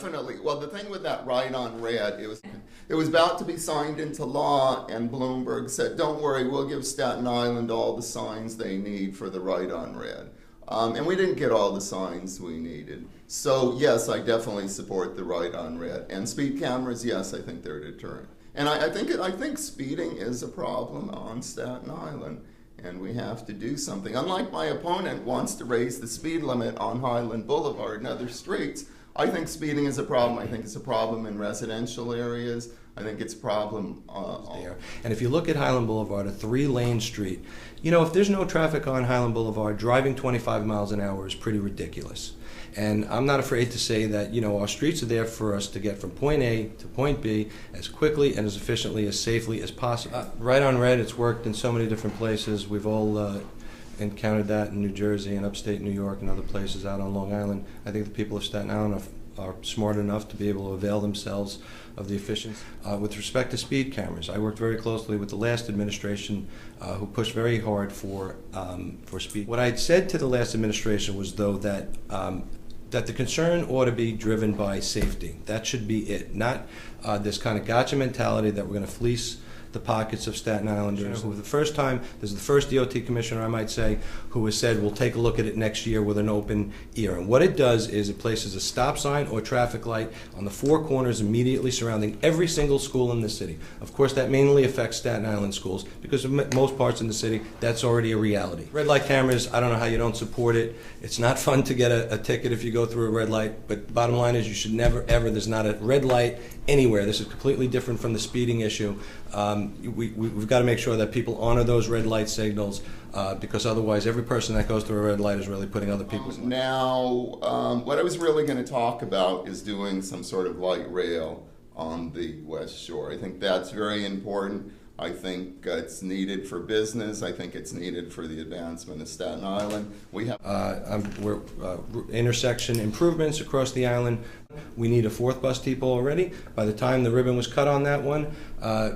definitely. Well, the thing with that right on red, it was about to be signed into law, and Bloomberg said, "Don't worry, we'll give Staten Island all the signs they need for the right on red." And we didn't get all the signs we needed. So yes, I definitely support the right on red. And speed cameras, yes, I think they're a deterrent. And I think speeding is a problem on Staten Island, and we have to do something. Unlike my opponent wants to raise the speed limit on Highland Boulevard and other streets, I think speeding is a problem. I think it's a problem in residential areas. I think it's a problem there. And if you look at Highland Boulevard, a 3-lane street, you know, if there's no traffic on Highland Boulevard, driving 25 miles an hour is pretty ridiculous. And I'm not afraid to say that, you know, our streets are there for us to get from point A to point B as quickly and as efficiently, as safely as possible. Right on red, it's worked in so many different places. We've all encountered that in New Jersey and upstate New York and other places out on Long Island. I think the people of Staten Island are smart enough to be able to avail themselves of the efficiency. With respect to speed cameras, I worked very closely with the last administration who pushed very hard for speed. What I said to the last administration was, though, that the concern ought to be driven by safety. That should be it, not this kind of gotcha mentality that we're going to fleece the pockets of Staten Islanders. For the first time, this is the first DOT commissioner, I might say, who has said, we'll take a look at it next year with an open ear. And what it does is it places a stop sign or traffic light on the 4 corners immediately surrounding every single school in the city. Of course, that mainly affects Staten Island schools because in most parts in the city, that's already a reality. Red light cameras, I don't know how you don't support it. It's not fun to get a ticket if you go through a red light, but bottom line is you should never, ever, there's not a red light anywhere. This is completely different from the speeding issue. We've got to make sure that people honor those red light signals because otherwise every person that goes through a red light is really putting other people's lives. Now, what I was really going to talk about is doing some sort of light rail on the West Shore. I think that's very important. I think it's needed for business. I think it's needed for the advancement of Staten Island. We have intersection improvements across the island. We need a 4th bus depot already. By the time the ribbon was cut on that one,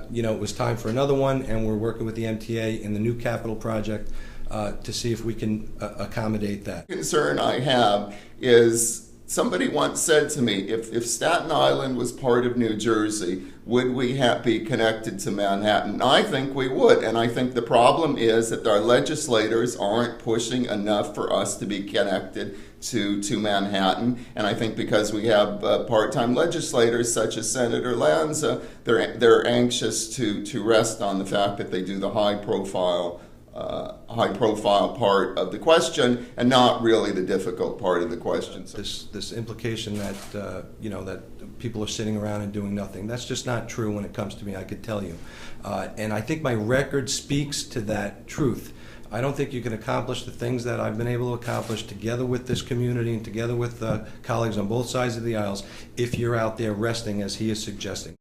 you know, it was time for another one, and we're working with the MTA in the new capital project to see if we can accommodate that. The concern I have is, somebody once said to me, if Staten Island was part of New Jersey, would we be connected to Manhattan? I think we would, and I think the problem is that our legislators aren't pushing enough for us to be connected to Manhattan, and I think because we have part-time legislators such as Senator Lanza, they're anxious to rest on the fact that they do the high-profile part of the question and not really the difficult part of the question. So this implication that you know, that people are sitting around and doing nothing, that's just not true when it comes to me, I could tell you. And I think my record speaks to that truth. I don't think you can accomplish the things that I've been able to accomplish together with this community and together with colleagues on both sides of the aisles if you're out there resting as he is suggesting.